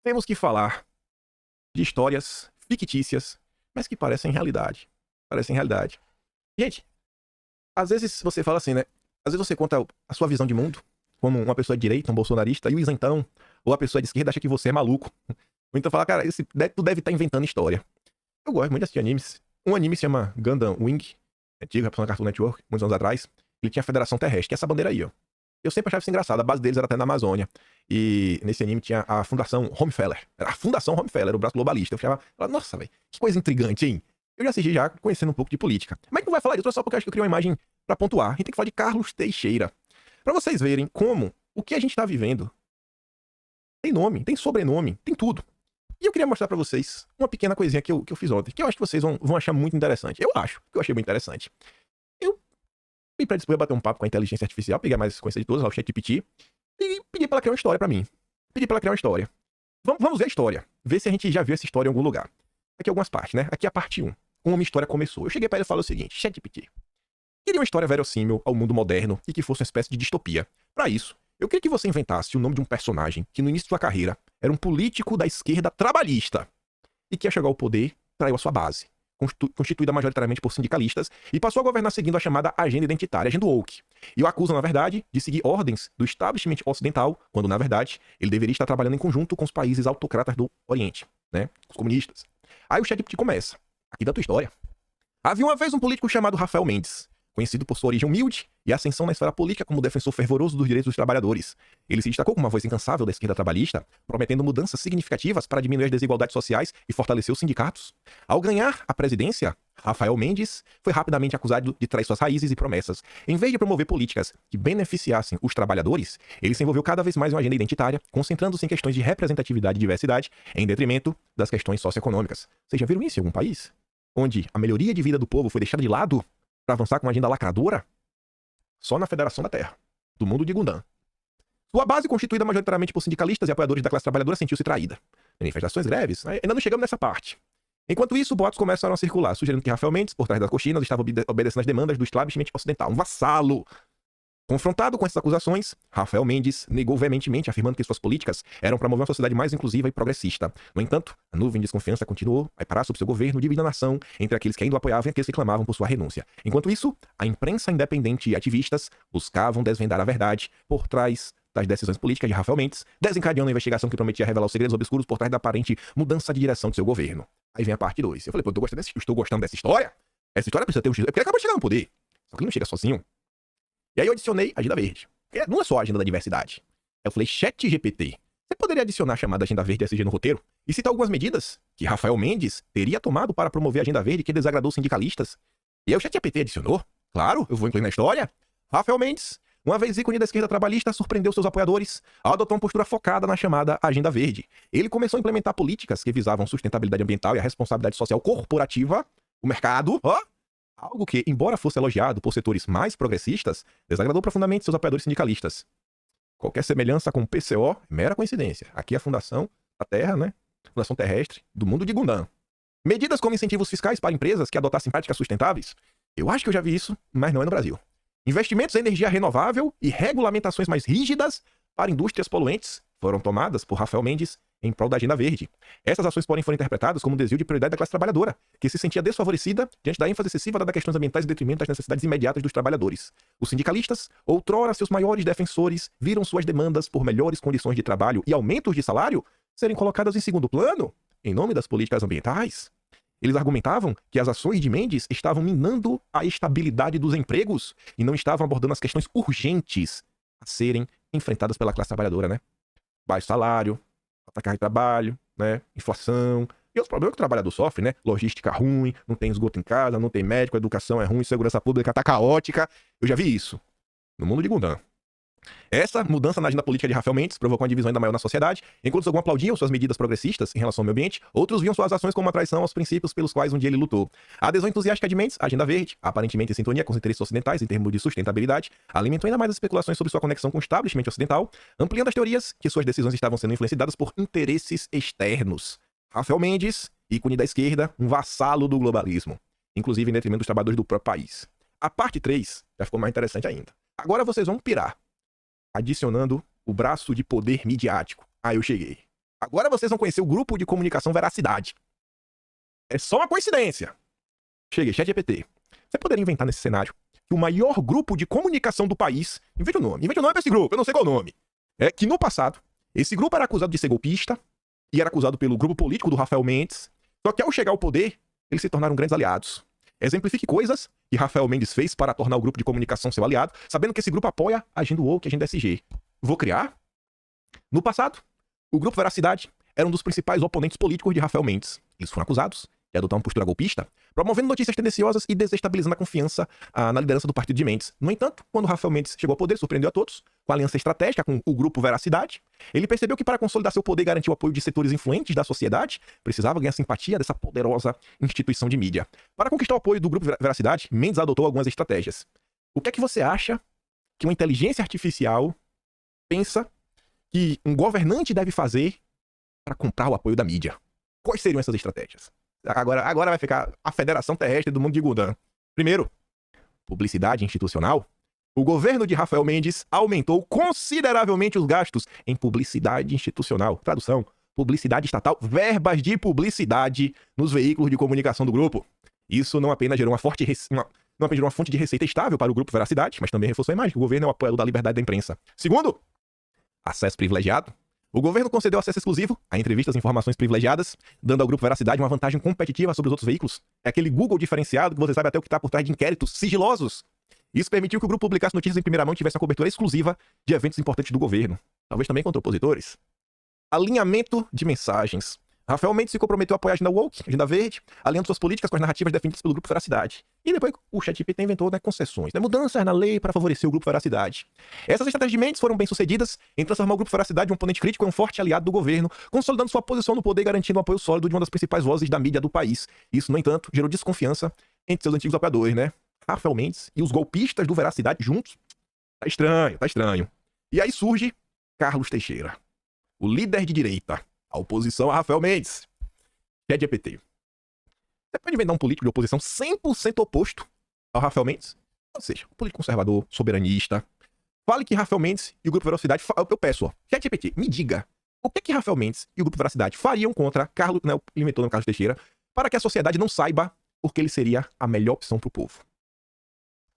temos que falar de histórias fictícias, mas que parecem realidade. Parecem realidade. Gente, às vezes você fala assim, né? Às vezes você conta a sua visão de mundo, como uma pessoa de direita, um bolsonarista, e o isentão, ou a pessoa de esquerda acha que você é maluco. Ou então fala, cara, tu deve estar inventando história. Eu gosto muito de assistir animes. Um anime se chama Gundam Wing, antigo, passou na Cartoon Network, muitos anos atrás. Ele tinha a Federação Terrestre, que é essa bandeira aí, ó. Eu sempre achava isso engraçado, a base deles era até na Amazônia. E nesse anime tinha a Fundação Rockefeller. Era a Fundação Rockefeller, o braço globalista. Eu falava, nossa, velho, que coisa intrigante, hein? Eu já assisti já, conhecendo um pouco de política. Mas não vai falar disso, só porque eu acho que eu criei uma imagem pra pontuar. A gente tem que falar de Carlos Teixeira. Pra vocês verem como o que a gente tá vivendo tem nome, tem sobrenome, tem tudo. E eu queria mostrar pra vocês uma pequena coisinha que eu fiz ontem, que eu acho que vocês vão achar muito interessante. Eu acho que eu achei muito interessante. Eu fui predispor a bater um papo com a inteligência artificial, peguei a mais conhecida de todas, o ChatGPT, e pedi pra ela criar uma história pra mim. Pedi pra ela criar uma história. Vamos ver a história. Ver se a gente já viu essa história em algum lugar. Aqui algumas partes, né? Aqui é a parte 1. Como uma história começou. Eu cheguei pra ele e falei o seguinte: ChatGPT, queria uma história verossímil ao mundo moderno e que fosse uma espécie de distopia. Pra isso, eu queria que você inventasse o nome de um personagem que no início de sua carreira era um político da esquerda trabalhista e que ia chegar ao poder, traiu a sua base, constituída majoritariamente por sindicalistas, e passou a governar seguindo a chamada agenda identitária, agenda woke. E o acusam, na verdade, de seguir ordens do establishment ocidental, quando, na verdade, ele deveria estar trabalhando em conjunto com os países autocratas do Oriente, né? Os comunistas. Aí o ChatGPT começa. Aqui da tua história. Havia uma vez um político chamado Rafael Mendes, conhecido por sua origem humilde e ascensão na esfera política como defensor fervoroso dos direitos dos trabalhadores. Ele se destacou como uma voz incansável da esquerda trabalhista, prometendo mudanças significativas para diminuir as desigualdades sociais e fortalecer os sindicatos. Ao ganhar a presidência, Rafael Mendes foi rapidamente acusado de trair suas raízes e promessas. Em vez de promover políticas que beneficiassem os trabalhadores, ele se envolveu cada vez mais em uma agenda identitária, concentrando-se em questões de representatividade e diversidade, em detrimento das questões socioeconômicas. Vocês já viram isso em algum país? Onde a melhoria de vida do povo foi deixada de lado para avançar com uma agenda lacradora? Só na Federação da Terra, do mundo de Gundam. Sua base, constituída majoritariamente por sindicalistas e apoiadores da classe trabalhadora, sentiu-se traída. Manifestações, greves, ainda não chegamos nessa parte. Enquanto isso, boatos começaram a circular, sugerindo que Rafael Mendes, por trás das cortinas, estava obedecendo às demandas do establishment ocidental, um vassalo. Confrontado com essas acusações, Rafael Mendes negou veementemente, afirmando que suas políticas eram promover uma sociedade mais inclusiva e progressista. No entanto, a nuvem de desconfiança continuou a parar sobre seu governo, dividindo a nação entre aqueles que ainda o apoiavam e aqueles que clamavam por sua renúncia. Enquanto isso, a imprensa independente e ativistas buscavam desvendar a verdade por trás das decisões políticas de Rafael Mendes, desencadeando a investigação que prometia revelar os segredos obscuros por trás da aparente mudança de direção de seu governo. Aí vem a parte 2. Eu falei, pô, estou gostando dessa história? Essa história precisa ter um... É porque ele acabou de chegar no poder. Só que ele não chega sozinho. E aí eu adicionei a Agenda Verde. Não é só a agenda da diversidade. Eu falei, ChatGPT, você poderia adicionar a chamada Agenda Verde SG no roteiro e citar algumas medidas que Rafael Mendes teria tomado para promover a Agenda Verde que desagradou os sindicalistas? E aí o ChatGPT adicionou. Claro, eu vou incluir na história. Rafael Mendes, uma vez ícone da esquerda trabalhista, surpreendeu seus apoiadores ao adotar uma postura focada na chamada Agenda Verde. Ele começou a implementar políticas que visavam sustentabilidade ambiental e a responsabilidade social corporativa, o mercado, algo que, embora fosse elogiado por setores mais progressistas, desagradou profundamente seus apoiadores sindicalistas. Qualquer semelhança com o PCO é mera coincidência. Aqui é a Fundação da Terra, né? Fundação Terrestre do mundo de Gundam. Medidas como incentivos fiscais para empresas que adotassem práticas sustentáveis. Eu acho que eu já vi isso, mas não é no Brasil. Investimentos em energia renovável e regulamentações mais rígidas para indústrias poluentes foram tomadas por Rafael Mendes em prol da Agenda Verde. Essas ações podem foram interpretadas como um desvio de prioridade da classe trabalhadora, que se sentia desfavorecida diante da ênfase excessiva dada a questões ambientais em detrimento das necessidades imediatas dos trabalhadores. Os sindicalistas, outrora seus maiores defensores, viram suas demandas por melhores condições de trabalho e aumentos de salário serem colocadas em segundo plano, em nome das políticas ambientais. Eles argumentavam que as ações de Mendes estavam minando a estabilidade dos empregos e não estavam abordando as questões urgentes a serem enfrentadas pela classe trabalhadora, né? Baixo salário, alta carga de trabalho, né? Inflação e os problemas que o trabalhador sofre, né? Logística ruim, não tem esgoto em casa, não tem médico, a educação é ruim, segurança pública tá caótica. Eu já vi isso no mundo de Gundam. Essa mudança na agenda política de Rafael Mendes provocou uma divisão ainda maior na sociedade. Enquanto alguns aplaudiam suas medidas progressistas em relação ao meio ambiente, outros viam suas ações como uma traição aos princípios pelos quais um dia ele lutou. A adesão entusiástica de Mendes à Agenda Verde, aparentemente em sintonia com os interesses ocidentais em termos de sustentabilidade, alimentou ainda mais as especulações sobre sua conexão com o establishment ocidental, ampliando as teorias que suas decisões estavam sendo influenciadas por interesses externos. Rafael Mendes, ícone da esquerda, um vassalo do globalismo, inclusive em detrimento dos trabalhadores do próprio país. A parte 3 já ficou mais interessante ainda. Agora vocês vão pirar. Adicionando o braço de poder midiático. Aí eu cheguei. Agora vocês vão conhecer o grupo de comunicação Veracidade. É só uma coincidência. Cheguei, ChatGPT. Você poderia inventar nesse cenário que o maior grupo de comunicação do país... Invente o nome pra esse grupo, eu não sei qual o nome. É que no passado, esse grupo era acusado de ser golpista e era acusado pelo grupo político do Rafael Mendes. Só que ao chegar ao poder, eles se tornaram grandes aliados. Exemplifique coisas que Rafael Mendes fez para tornar o grupo de comunicação seu aliado, sabendo que esse grupo apoia a agenda woke e a agenda SG. Vou criar? No passado, o grupo Veracidade era um dos principais oponentes políticos de Rafael Mendes. Eles foram acusados de adotar uma postura golpista, promovendo notícias tendenciosas e desestabilizando a confiança na liderança do partido de Mendes. No entanto, quando Rafael Mendes chegou ao poder, surpreendeu a todos com a aliança estratégica com o grupo Veracidade. Ele percebeu que para consolidar seu poder e garantir o apoio de setores influentes da sociedade, precisava ganhar a simpatia dessa poderosa instituição de mídia. Para conquistar o apoio do grupo Veracidade, Mendes adotou algumas estratégias. O que é que você acha que uma inteligência artificial pensa que um governante deve fazer para comprar o apoio da mídia? Quais seriam essas estratégias? Agora vai ficar a Federação Terrestre do Mundo de Gundam. Primeiro, publicidade institucional. O governo de Rafael Mendes aumentou consideravelmente os gastos em publicidade institucional. Tradução, publicidade estatal, verbas de publicidade nos veículos de comunicação do grupo. Isso não apenas gerou uma fonte de receita estável para o grupo Veracidade, mas também reforçou a imagem que o governo é o apoiador da liberdade da imprensa. Segundo, acesso privilegiado. O governo concedeu acesso exclusivo a entrevistas e informações privilegiadas, dando ao grupo Veracidade uma vantagem competitiva sobre os outros veículos. É aquele Google diferenciado que você sabe até o que está por trás de inquéritos sigilosos. Isso permitiu que o grupo publicasse notícias em primeira mão e tivesse uma cobertura exclusiva de eventos importantes do governo. Talvez também contra opositores. Alinhamento de mensagens. Rafael Mendes se comprometeu a apoiar a agenda woke, a agenda verde, alinhando suas políticas com as narrativas defendidas pelo grupo Veracidade. E depois o ChatGPT inventou concessões, mudanças na lei para favorecer o grupo Veracidade. Essas estratégias de Mendes foram bem-sucedidas em transformar o grupo Veracidade de um oponente crítico em um forte aliado do governo, consolidando sua posição no poder e garantindo um apoio sólido de uma das principais vozes da mídia do país. Isso, no entanto, gerou desconfiança entre seus antigos apoiadores, Rafael Mendes e os golpistas do Veracidade juntos. Tá estranho. E aí surge Carlos Teixeira, o líder de direita, a oposição a Rafael Mendes. ChatGPT. Você pode inventar um político de oposição 100% oposto ao Rafael Mendes? Ou seja, um político conservador, soberanista. Fale que Rafael Mendes e o grupo Veracidade... Eu peço, ChatGPT, me diga o que Rafael Mendes e o grupo Veracidade fariam contra Carlos... Ele inventou o Carlos Teixeira, para que a sociedade não saiba porque ele seria a melhor opção para o povo.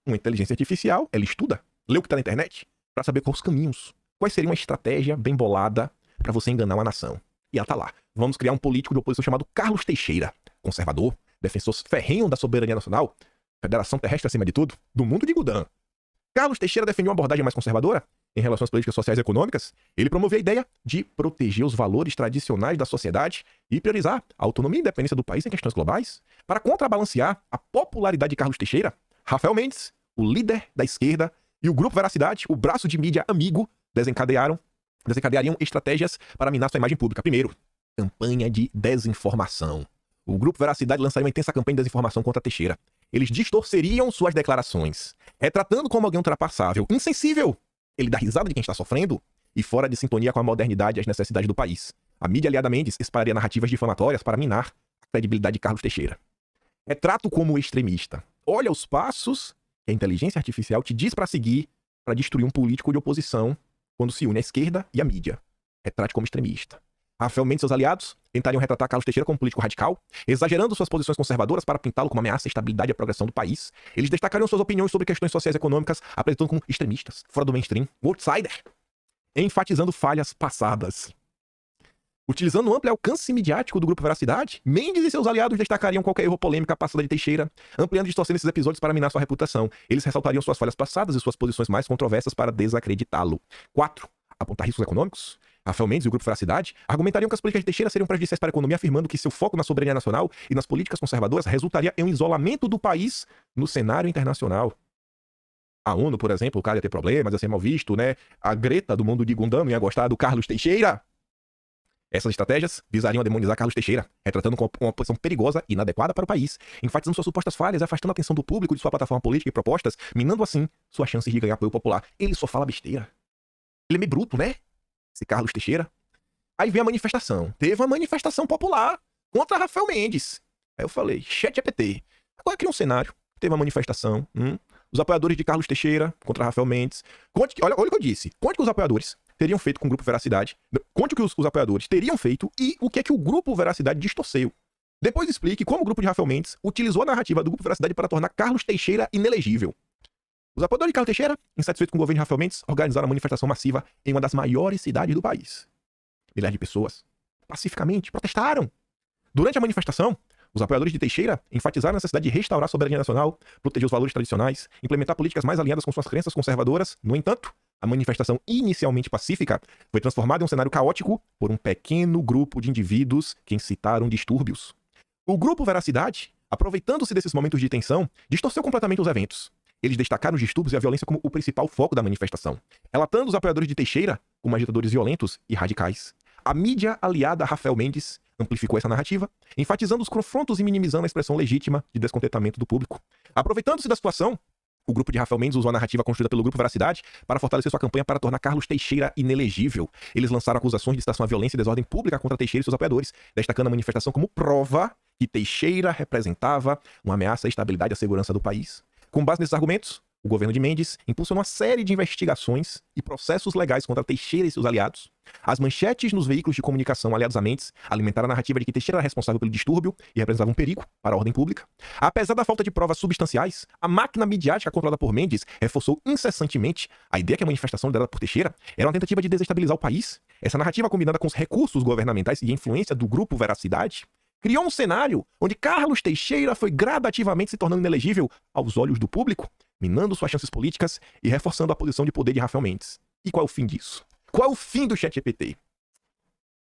Uma inteligência artificial, ela estuda, lê o que está na internet, para saber quais os caminhos, quais seria uma estratégia bem bolada para você enganar uma nação. E ela tá lá. Vamos criar um político de oposição chamado Carlos Teixeira, conservador, defensor ferrenho da soberania nacional, Federação Terrestre acima de tudo, do mundo de Gundam. Carlos Teixeira defendeu uma abordagem mais conservadora em relação às políticas sociais e econômicas. Ele promovia a ideia de proteger os valores tradicionais da sociedade e priorizar a autonomia e independência do país em questões globais. Para contrabalancear a popularidade de Carlos Teixeira, Rafael Mendes, o líder da esquerda, e o grupo Veracidade, o braço de mídia amigo, desencadeariam estratégias para minar sua imagem pública. Primeiro, campanha de desinformação. O grupo Veracidade lançaria uma intensa campanha de desinformação contra Teixeira. Eles distorceriam suas declarações, retratando como alguém ultrapassável, insensível. Ele dá risada de quem está sofrendo e fora de sintonia com a modernidade e as necessidades do país. A mídia aliada a Mendes espalharia narrativas difamatórias para minar a credibilidade de Carlos Teixeira. Retrato como extremista. Olha os passos que a inteligência artificial te diz para seguir para destruir um político de oposição quando se une à esquerda e à mídia. Retrate como extremista. Rafael Mendes e seus aliados tentariam retratar Carlos Teixeira como político radical, exagerando suas posições conservadoras para pintá-lo como ameaça à estabilidade e à progressão do país. Eles destacariam suas opiniões sobre questões sociais e econômicas, apresentando como extremistas, fora do mainstream, um outsider, enfatizando falhas passadas. Utilizando o amplo alcance midiático do grupo Veracidade, Mendes e seus aliados destacariam qualquer erro polêmica passada de Teixeira, ampliando e distorcendo esses episódios para minar sua reputação. Eles ressaltariam suas falhas passadas e suas posições mais controversas para desacreditá-lo. 4. Apontar riscos econômicos. Rafael Mendes e o grupo Veracidade argumentariam que as políticas de Teixeira seriam prejudiciais para a economia, afirmando que seu foco na soberania nacional e nas políticas conservadoras resultaria em um isolamento do país no cenário internacional. A ONU, por exemplo, o cara ia ter problemas, ia ser mal visto, A Greta do mundo de Gundam não ia gostar do Carlos Teixeira. Essas estratégias visariam a demonizar Carlos Teixeira, retratando como uma posição perigosa e inadequada para o país, enfatizando suas supostas falhas e afastando a atenção do público de sua plataforma política e propostas, minando assim suas chances de ganhar apoio popular. Ele só fala besteira. Ele é meio bruto, Esse Carlos Teixeira. Aí vem a manifestação. Teve uma manifestação popular contra Rafael Mendes. Aí eu falei, ChatGPT. Agora cria um cenário. Teve uma manifestação. Os apoiadores de Carlos Teixeira contra Rafael Mendes. Olha o que eu disse. Conte com os apoiadores teriam feito com o Grupo Veracidade. Conte o que os apoiadores teriam feito e o que é que o Grupo Veracidade distorceu. Depois explique como o grupo de Rafael Mendes utilizou a narrativa do Grupo Veracidade para tornar Carlos Teixeira inelegível. Os apoiadores de Carlos Teixeira, insatisfeitos com o governo de Rafael Mendes, organizaram uma manifestação massiva em uma das maiores cidades do país. Milhares de pessoas, pacificamente, protestaram. Durante a manifestação, os apoiadores de Teixeira enfatizaram a necessidade de restaurar a soberania nacional, proteger os valores tradicionais, implementar políticas mais alinhadas com suas crenças conservadoras. No entanto, a manifestação inicialmente pacífica foi transformada em um cenário caótico por um pequeno grupo de indivíduos que incitaram distúrbios. O Grupo Veracidade, aproveitando-se desses momentos de tensão, distorceu completamente os eventos. Eles destacaram os distúrbios e a violência como o principal foco da manifestação, relatando os apoiadores de Teixeira como agitadores violentos e radicais. A mídia aliada a Rafael Mendes amplificou essa narrativa, enfatizando os confrontos e minimizando a expressão legítima de descontentamento do público. Aproveitando-se da situação, o grupo de Rafael Mendes usou a narrativa construída pelo Grupo Veracidade para fortalecer sua campanha para tornar Carlos Teixeira inelegível. Eles lançaram acusações de incitação à violência e desordem pública contra Teixeira e seus apoiadores, destacando a manifestação como prova que Teixeira representava uma ameaça à estabilidade e à segurança do país. Com base nesses argumentos, o governo de Mendes impulsionou uma série de investigações e processos legais contra Teixeira e seus aliados. As manchetes nos veículos de comunicação aliados a Mendes alimentaram a narrativa de que Teixeira era responsável pelo distúrbio e representava um perigo para a ordem pública. Apesar da falta de provas substanciais, a máquina midiática controlada por Mendes reforçou incessantemente a ideia que a manifestação liderada por Teixeira era uma tentativa de desestabilizar o país. Essa narrativa, combinada com os recursos governamentais e a influência do Grupo Veracidade, criou um cenário onde Carlos Teixeira foi gradativamente se tornando inelegível aos olhos do público, minando suas chances políticas e reforçando a posição de poder de Rafael Mendes. E qual é o fim disso? Qual é o fim do ChatGPT?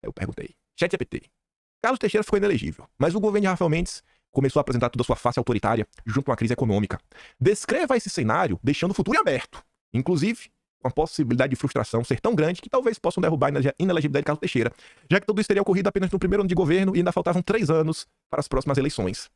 Eu perguntei. ChatGPT. Carlos Teixeira ficou inelegível, mas o governo de Rafael Mendes começou a apresentar toda a sua face autoritária junto a uma crise econômica. Descreva esse cenário deixando o futuro aberto, inclusive com a possibilidade de frustração ser tão grande que talvez possam derrubar a inelegibilidade de Carlos Teixeira, já que tudo isso teria ocorrido apenas no primeiro ano de governo e ainda faltavam 3 anos para as próximas eleições.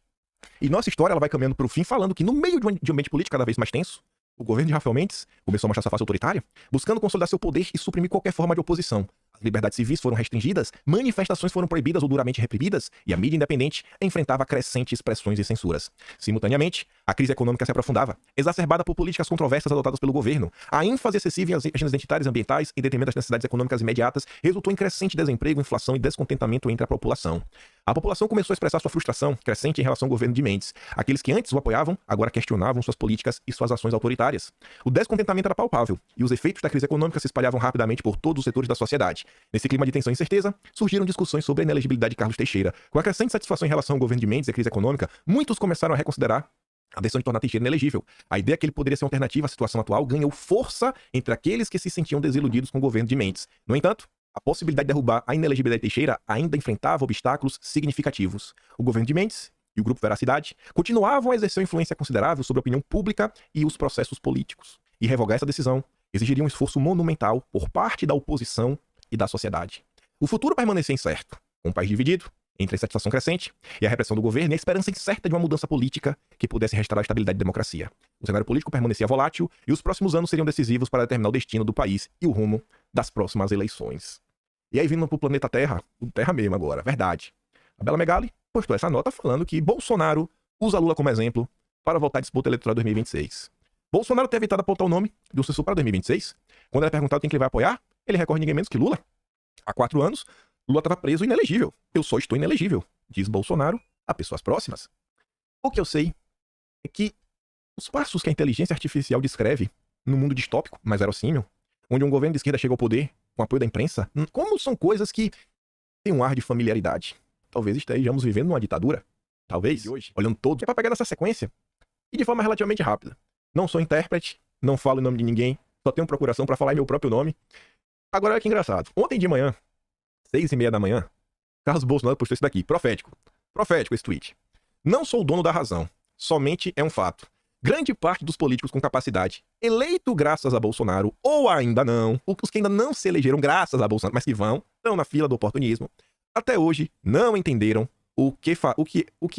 E nossa história ela vai caminhando para o fim falando que no meio de um ambiente político cada vez mais tenso, o governo de Rafael Mendes começou a mostrar sua face autoritária, buscando consolidar seu poder e suprimir qualquer forma de oposição. As liberdades civis foram restringidas, manifestações foram proibidas ou duramente reprimidas, e a mídia independente enfrentava crescentes pressões e censuras. Simultaneamente, a crise econômica se aprofundava, exacerbada por políticas controversas adotadas pelo governo. A ênfase excessiva em agendas identitárias e ambientais, em detrimento das necessidades econômicas imediatas, resultou em crescente desemprego, inflação e descontentamento entre a população. A população começou a expressar sua frustração crescente em relação ao governo de Mendes. Aqueles que antes o apoiavam, agora questionavam suas políticas e suas ações autoritárias. O descontentamento era palpável, e os efeitos da crise econômica se espalhavam rapidamente por todos os setores da sociedade. Nesse clima de tensão e incerteza, surgiram discussões sobre a inelegibilidade de Carlos Teixeira. Com a crescente satisfação em relação ao governo de Mendes e a crise econômica, muitos começaram a reconsiderar a decisão de tornar Teixeira inelegível. A ideia que ele poderia ser uma alternativa à situação atual ganhou força entre aqueles que se sentiam desiludidos com o governo de Mendes. No entanto, a possibilidade de derrubar a inelegibilidade de Teixeira ainda enfrentava obstáculos significativos. O governo de Mendes e o Grupo Veracidade continuavam a exercer uma influência considerável sobre a opinião pública e os processos políticos. E revogar essa decisão exigiria um esforço monumental por parte da oposição e da sociedade. O futuro permanecia incerto, com o país dividido entre a insatisfação crescente e a repressão do governo e a esperança incerta de uma mudança política que pudesse restaurar a estabilidade e democracia. O cenário político permanecia volátil e os próximos anos seriam decisivos para determinar o destino do país e o rumo das próximas eleições. E aí, vindo pro planeta Terra, o Terra mesmo agora, verdade. A Bela Megali postou essa nota falando que Bolsonaro usa Lula como exemplo para voltar à disputa eleitoral de 2026. Bolsonaro tem evitado apontar o nome do sucessor para 2026. Quando ele é perguntado quem que ele vai apoiar, ele recorre ninguém menos que Lula. Há 4 anos, Lula estava preso e inelegível. Eu só estou inelegível, diz Bolsonaro a pessoas próximas. O que eu sei é que os passos que a inteligência artificial descreve no mundo distópico, mais verossímil, onde um governo de esquerda chega ao poder com apoio da imprensa, como são coisas que têm um ar de familiaridade. Talvez estejamos vivendo uma ditadura. Talvez, hoje, olhando todo, é para pegar nessa sequência e de forma relativamente rápida. Não sou intérprete, não falo em nome de ninguém, só tenho procuração para falar em meu próprio nome. Agora, olha que engraçado. Ontem de manhã, 6h30 da manhã, Carlos Bolsonaro postou isso daqui. Profético. Profético esse tweet. Não sou o dono da razão. Somente é um fato. Grande parte dos políticos com capacidade, eleito graças a Bolsonaro, ou ainda não, os que ainda não se elegeram graças a Bolsonaro, mas que estão na fila do oportunismo, até hoje não entenderam o que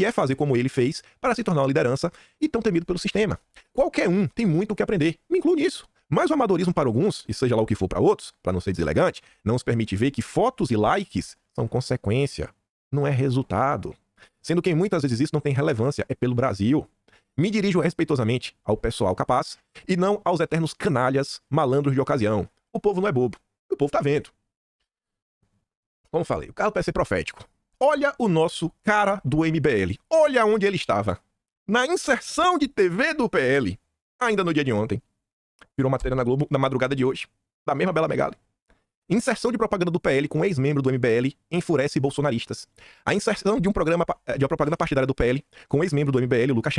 é fazer como ele fez para se tornar uma liderança e tão temido pelo sistema. Qualquer um tem muito o que aprender, me incluo nisso. Mas o amadorismo para alguns, e seja lá o que for para outros, para não ser deselegante, não nos permite ver que fotos e likes são consequência, não é resultado. Sendo que muitas vezes isso não tem relevância, é pelo Brasil. Me dirijo respeitosamente ao pessoal capaz e não aos eternos canalhas malandros de ocasião. O povo não é bobo. O povo tá vendo. Como falei, o carro parece ser profético. Olha o nosso cara do MBL. Olha onde ele estava. Na inserção de TV do PL. Ainda no dia de ontem. Virou matéria na Globo na madrugada de hoje. Da mesma Bela Megali. Inserção de propaganda do PL com ex-membro do MBL enfurece bolsonaristas. A inserção de uma propaganda partidária do PL com ex-membro do MBL, Lucas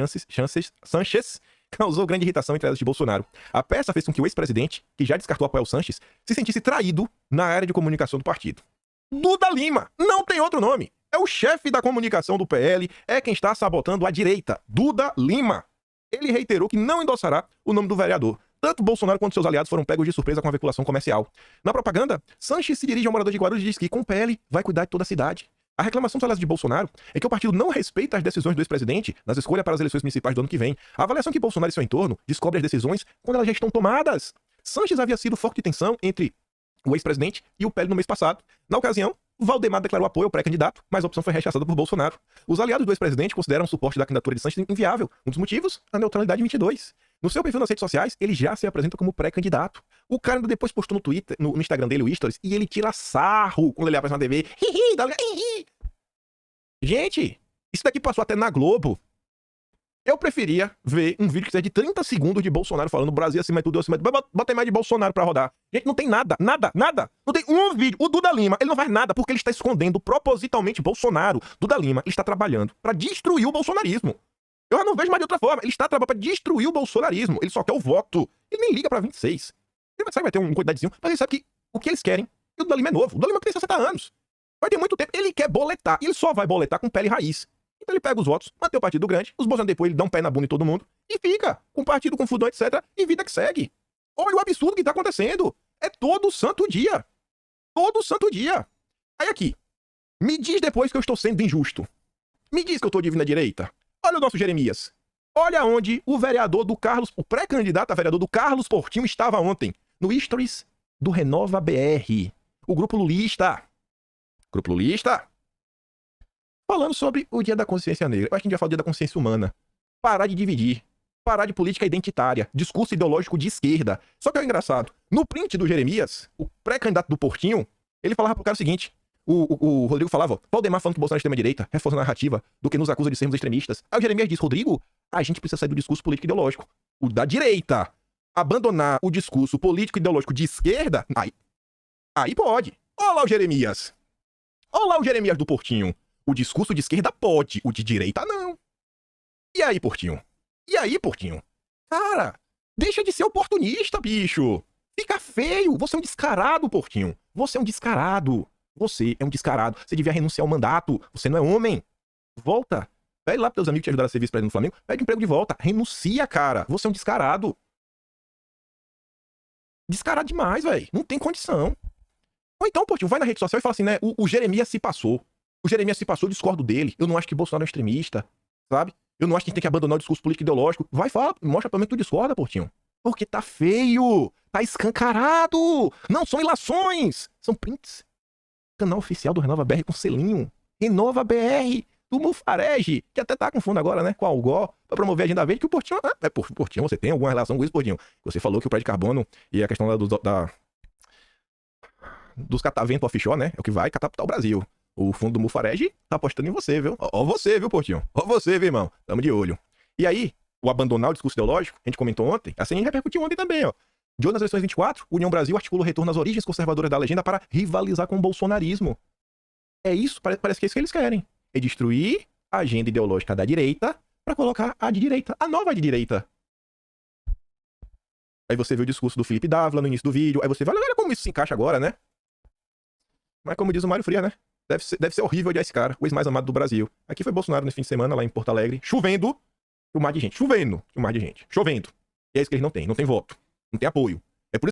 Sanches, causou grande irritação entre elas de Bolsonaro. A peça fez com que o ex-presidente, que já descartou apoio ao Sanches, se sentisse traído na área de comunicação do partido. Duda Lima, não tem outro nome. É o chefe da comunicação do PL, é quem está sabotando a direita. Duda Lima. Ele reiterou que não endossará o nome do vereador. Tanto Bolsonaro quanto seus aliados foram pegos de surpresa com a veiculação comercial. Na propaganda, Sanches se dirige ao morador de Guarulhos e diz que, com o PL, vai cuidar de toda a cidade. A reclamação dos aliados de Bolsonaro é que o partido não respeita as decisões do ex-presidente nas escolhas para as eleições municipais do ano que vem. A avaliação que Bolsonaro e seu entorno descobre as decisões quando elas já estão tomadas. Sanches havia sido foco de tensão entre o ex-presidente e o PL no mês passado. Na ocasião, Valdemar declarou apoio ao pré-candidato, mas a opção foi rechaçada por Bolsonaro. Os aliados do ex-presidente consideram o suporte da candidatura de Sanches inviável. Um dos motivos, a neutralidade 22. No seu perfil nas redes sociais, ele já se apresenta como pré-candidato. O cara ainda depois postou no Twitter, no Instagram dele, o Stories, e ele tira sarro quando ele aparece na TV. Gente, isso daqui passou até na Globo. Eu preferia ver um vídeo que seja de 30 segundos de Bolsonaro falando Brasil acima de tudo, acima de tudo. Bota mais de Bolsonaro pra rodar. Gente, não tem nada. Não tem um vídeo. O Duda Lima, ele não faz nada porque ele está escondendo propositalmente Bolsonaro. Duda Lima, ele está trabalhando pra destruir o bolsonarismo. Eu não vejo mais de outra forma. Ele está trabalhando pra destruir o bolsonarismo. Ele só quer o voto. Ele nem liga pra 26. Ele sabe que vai ter um quantidadezinho, mas ele sabe que o que eles querem, e o Duda Lima é novo. O Duda Lima tem 60 anos. Vai ter muito tempo. Ele quer boletar. Ele só vai boletar com pele raiz. Então ele pega os votos, mantém o partido grande, os bolsonaristas depois ele dá um pé na bunda em todo mundo e fica com o partido, com fudão, etc. E vida que segue. Olha o absurdo que tá acontecendo. É todo santo dia. Todo santo dia. Aí aqui, me diz depois que eu estou sendo injusto. Me diz que eu estou divina direita. Olha o nosso Jeremias. Olha onde o vereador do Carlos, o pré-candidato a vereador do Carlos Portinho estava ontem. No Stories do Renova BR. O grupo lulista. Grupo lulista. Falando sobre o Dia da Consciência Negra. Eu acho que a gente vai falar do Dia da Consciência Humana. Parar de dividir. Parar de política identitária. Discurso ideológico de esquerda. Só que é engraçado. No print do Jeremias, o pré-candidato do Portinho, ele falava pro cara o seguinte. O Rodrigo falava, ó, Valdemar falando que o Bolsonaro é extrema-direita, reforça a narrativa do que nos acusa de sermos extremistas. Aí o Jeremias diz, Rodrigo, a gente precisa sair do discurso político ideológico. O da direita. Abandonar o discurso político ideológico de esquerda, aí pode. Olha lá o Jeremias. Olha lá o Jeremias do Portinho. O discurso de esquerda pode, o de direita não. E aí, Portinho? Cara, deixa de ser oportunista, bicho. Fica feio. Você é um descarado, Portinho. Você é um descarado. Você devia renunciar ao mandato. Você não é homem. Volta. Pede lá pros teus amigos que te ajudaram a ser vice-presidente do Flamengo. Pede emprego de volta. Renuncia, cara. Você é um descarado. Descarado demais, velho. Não tem condição. Ou então, Portinho, vai na rede social e fala assim, né? O Jeremias se passou. O Jeremias se passou, eu discordo dele. Eu não acho que Bolsonaro é um extremista, sabe? Eu não acho que a gente tem que abandonar o discurso político ideológico. Vai, fala, mostra pra mim que tu discorda, Portinho. Porque tá feio, tá escancarado. Não, são ilações, são prints. Canal oficial do Renova BR com selinho. Renova BR, do Mufarege, que até tá com fundo agora, né? Com a Algó, pra promover a agenda verde, que o Portinho... Portinho, você tem alguma relação com isso, Portinho? Você falou que o prédio de carbono e a questão dos catavento offshore, né? É o que vai catapultar o Brasil. O fundo do Mufarege tá apostando em você, viu? Ó você, viu, Portinho? Ó você, viu, irmão? Tamo de olho. E aí, o abandonar o discurso ideológico, a gente comentou ontem, a CNN repercutiu ontem também, ó. De olho nas eleições 24, União Brasil articula o retorno às origens conservadoras da legenda para rivalizar com o bolsonarismo. É isso, parece que é isso que eles querem. É destruir a agenda ideológica da direita pra colocar a de direita, a nova de direita. Aí você vê o discurso do Felipe Dávila no início do vídeo, aí você vê, olha como isso se encaixa agora, né? Mas como diz o Mário Frias, né? Deve ser horrível odiar esse cara, o ex-mais amado do Brasil. Aqui foi Bolsonaro nesse fim de semana, lá em Porto Alegre, chovendo, e um mar de gente. Chovendo, e um mar de gente. Chovendo. E é isso que eles não têm voto. Não tem apoio.